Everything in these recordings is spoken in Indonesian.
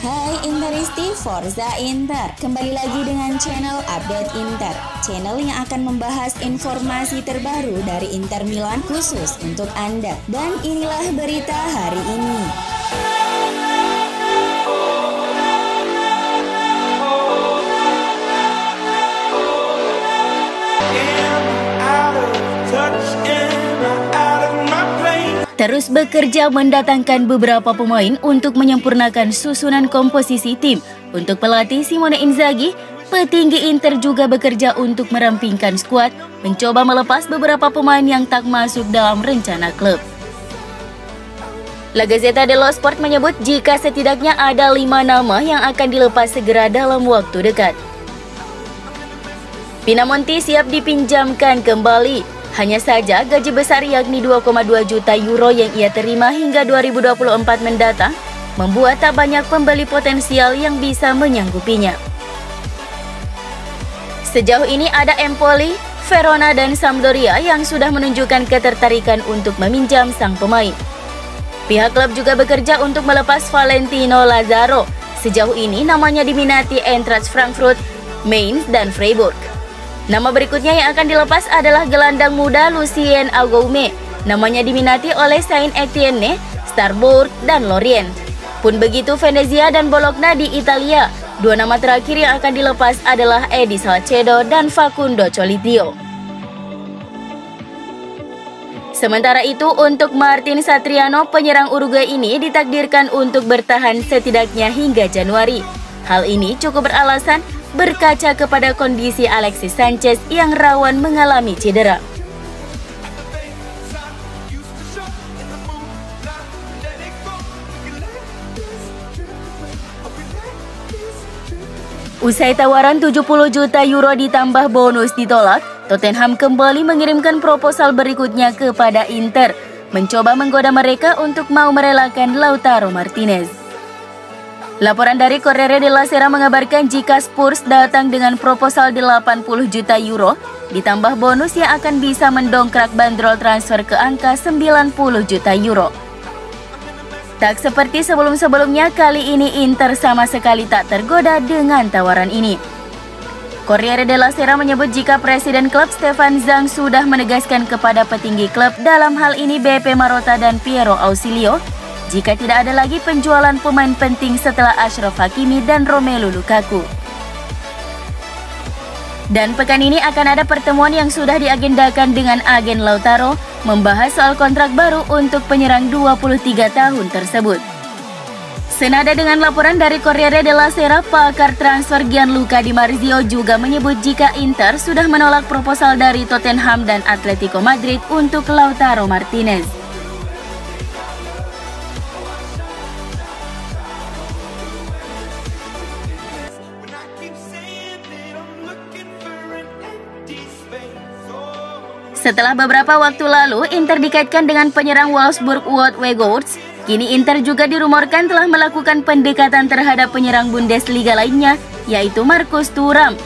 Hai Interisti, Forza Inter. Kembali lagi dengan channel Update Inter, channel yang akan membahas informasi terbaru dari Inter Milan khusus untuk Anda. Dan inilah berita hari ini. Terus bekerja mendatangkan beberapa pemain untuk menyempurnakan susunan komposisi tim. Untuk pelatih Simone Inzaghi, petinggi Inter juga bekerja untuk merampingkan skuad, mencoba melepas beberapa pemain yang tak masuk dalam rencana klub. La Gazzetta dello Sport menyebut jika setidaknya ada 5 nama yang akan dilepas segera dalam waktu dekat. Pinamonti siap dipinjamkan kembali. Hanya saja gaji besar yakni 2,2 juta euro yang ia terima hingga 2024 mendatang membuat tak banyak pembeli potensial yang bisa menyanggupinya. Sejauh ini ada Empoli, Verona dan Sampdoria yang sudah menunjukkan ketertarikan untuk meminjam sang pemain. Pihak klub juga bekerja untuk melepas Valentino Lazaro. Sejauh ini namanya diminati Eintracht Frankfurt, Mainz dan Freiburg. Nama berikutnya yang akan dilepas adalah gelandang muda Lucien Agoume. Namanya diminati oleh Saint-Étienne, Strasbourg, dan Lorient. Pun begitu Venezia dan Bologna di Italia. Dua nama terakhir yang akan dilepas adalah Edi Salcedo dan Facundo Colitio. Sementara itu untuk Martin Satriano, penyerang Uruguay ini ditakdirkan untuk bertahan setidaknya hingga Januari. Hal ini cukup beralasan berkaca kepada kondisi Alexis Sanchez yang rawan mengalami cedera. Usai tawaran 70 juta euro ditambah bonus ditolak, Tottenham kembali mengirimkan proposal berikutnya kepada Inter, mencoba menggoda mereka untuk mau merelakan Lautaro Martinez. Laporan dari Corriere della Sera mengabarkan jika Spurs datang dengan proposal 80 juta euro, ditambah bonus yang akan bisa mendongkrak bandrol transfer ke angka 90 juta euro. Tak seperti sebelum-sebelumnya, kali ini Inter sama sekali tak tergoda dengan tawaran ini. Corriere della Sera menyebut jika presiden klub Stefan Zhang sudah menegaskan kepada petinggi klub, dalam hal ini BP Marotta dan Piero Ausilio, jika tidak ada lagi penjualan pemain penting setelah Achraf Hakimi dan Romelu Lukaku. Dan pekan ini akan ada pertemuan yang sudah diagendakan dengan agen Lautaro, membahas soal kontrak baru untuk penyerang 23 tahun tersebut. Senada dengan laporan dari Corriere della Sera, pakar transfer Gianluca Di Marzio juga menyebut jika Inter sudah menolak proposal dari Tottenham dan Atletico Madrid untuk Lautaro Martinez. Setelah beberapa waktu lalu Inter dikaitkan dengan penyerang Wolfsburg Wout Weghorst, kini Inter juga dirumorkan telah melakukan pendekatan terhadap penyerang Bundesliga lainnya, yaitu Marcus Thuram.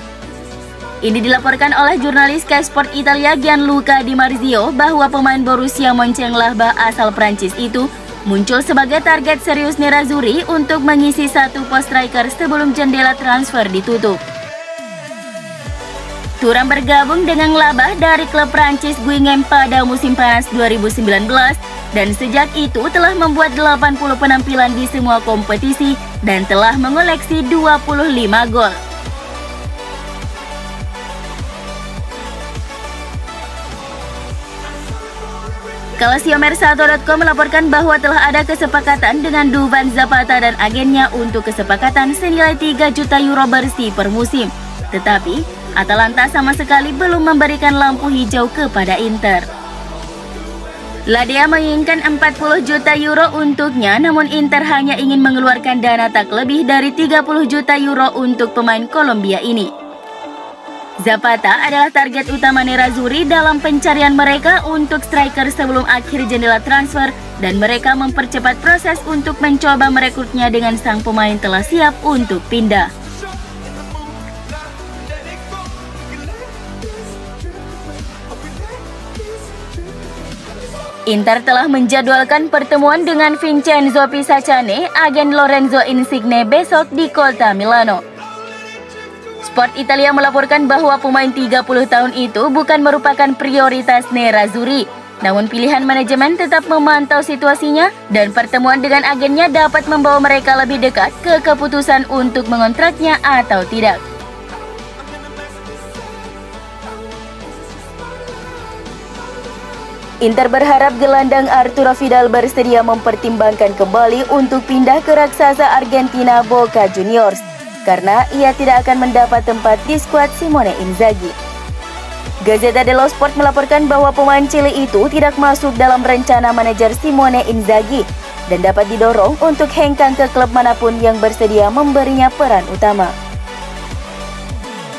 Ini dilaporkan oleh jurnalis Sky Sport Italia Gianluca Di Marzio bahwa pemain Borussia Mönchengladbach asal Prancis itu muncul sebagai target serius Nerazzurri untuk mengisi satu pos striker sebelum jendela transfer ditutup. Thuram bergabung dengan Gladbach dari klub Prancis Guingamp pada musim panas 2019 dan sejak itu telah membuat 80 penampilan di semua kompetisi dan telah mengoleksi 25 gol. Calciomercato.com melaporkan bahwa telah ada kesepakatan dengan Duvan Zapata dan agennya untuk kesepakatan senilai 3 juta euro bersih per musim. Tetapi Atalanta sama sekali belum memberikan lampu hijau kepada Inter. Ladea menginginkan 40 juta euro untuknya, namun Inter hanya ingin mengeluarkan dana tak lebih dari 30 juta euro untuk pemain Kolombia ini. Zapata adalah target utama Nerazzurri dalam pencarian mereka untuk striker sebelum akhir jendela transfer, dan mereka mempercepat proses untuk mencoba merekrutnya dengan sang pemain telah siap untuk pindah. Inter telah menjadwalkan pertemuan dengan Vincenzo Pisacane, agen Lorenzo Insigne besok di kota Milano. Sport Italia melaporkan bahwa pemain 30 tahun itu bukan merupakan prioritas Nerazzurri. Namun pilihan manajemen tetap memantau situasinya dan pertemuan dengan agennya dapat membawa mereka lebih dekat ke keputusan untuk mengontraknya atau tidak. Inter berharap gelandang Arturo Vidal bersedia mempertimbangkan kembali untuk pindah ke raksasa Argentina Boca Juniors karena ia tidak akan mendapat tempat di skuad Simone Inzaghi. Gazzetta dello Sport melaporkan bahwa pemain Chile itu tidak masuk dalam rencana manajer Simone Inzaghi dan dapat didorong untuk hengkang ke klub manapun yang bersedia memberinya peran utama.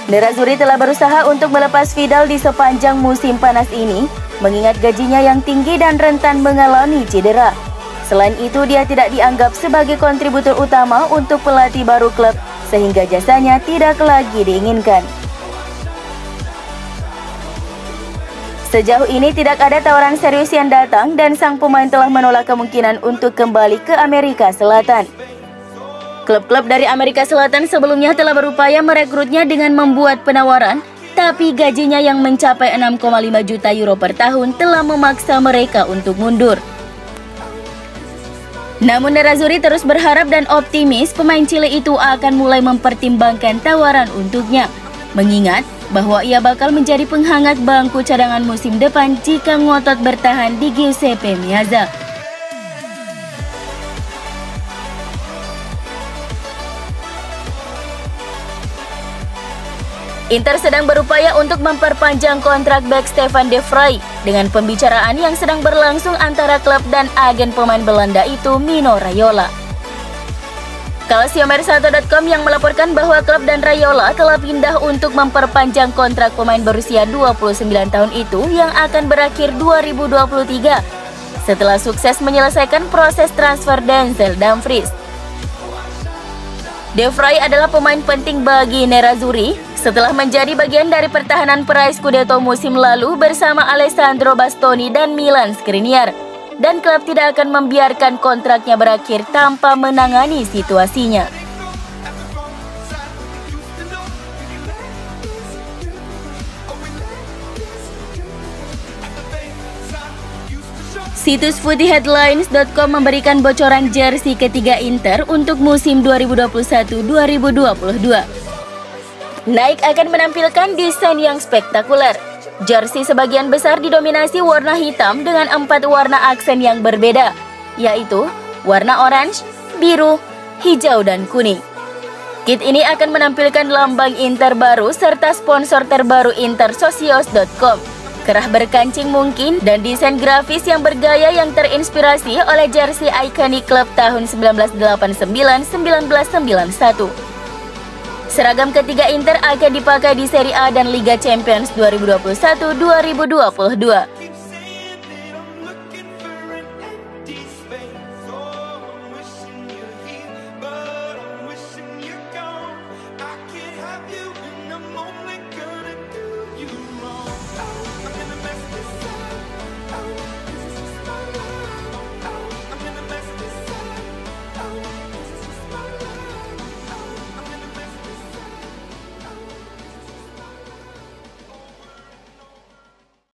Nerazzurri telah berusaha untuk melepas Vidal di sepanjang musim panas ini, mengingat gajinya yang tinggi dan rentan mengalami cedera. Selain itu, dia tidak dianggap sebagai kontributor utama untuk pelatih baru klub, sehingga jasanya tidak lagi diinginkan. Sejauh ini tidak ada tawaran serius yang datang dan sang pemain telah menolak kemungkinan untuk kembali ke Amerika Selatan. Klub-klub dari Amerika Selatan sebelumnya telah berupaya merekrutnya dengan membuat penawaran, tapi gajinya yang mencapai 6,5 juta euro per tahun telah memaksa mereka untuk mundur. Namun Nerazzurri terus berharap dan optimis pemain Chile itu akan mulai mempertimbangkan tawaran untuknya, mengingat bahwa ia bakal menjadi penghangat bangku cadangan musim depan jika ngotot bertahan di Giuseppe Meazza. Inter sedang berupaya untuk memperpanjang kontrak bek Stefan de Vrij dengan pembicaraan yang sedang berlangsung antara klub dan agen pemain Belanda itu Mino Raiola. Calciomercato.com yang melaporkan bahwa klub dan Raiola telah pindah untuk memperpanjang kontrak pemain berusia 29 tahun itu yang akan berakhir 2023 setelah sukses menyelesaikan proses transfer Denzel Dumfries. De Vrij adalah pemain penting bagi Nerazzurri setelah menjadi bagian dari pertahanan peraih Scudetto musim lalu bersama Alessandro Bastoni dan Milan Skriniar. Dan klub tidak akan membiarkan kontraknya berakhir tanpa menangani situasinya. Situs FootyHeadlines.com memberikan bocoran jersey ketiga Inter untuk musim 2021-2022. Nike akan menampilkan desain yang spektakuler. Jersey sebagian besar didominasi warna hitam dengan 4 warna aksen yang berbeda, yaitu warna orange, biru, hijau, dan kuning. Kit ini akan menampilkan lambang Inter baru serta sponsor terbaru intersocios.com, kerah berkancing mungkin, dan desain grafis yang bergaya yang terinspirasi oleh jersey ikonik klub tahun 1989-1991. Seragam ketiga Inter akan dipakai di Serie A dan Liga Champions 2021-2022.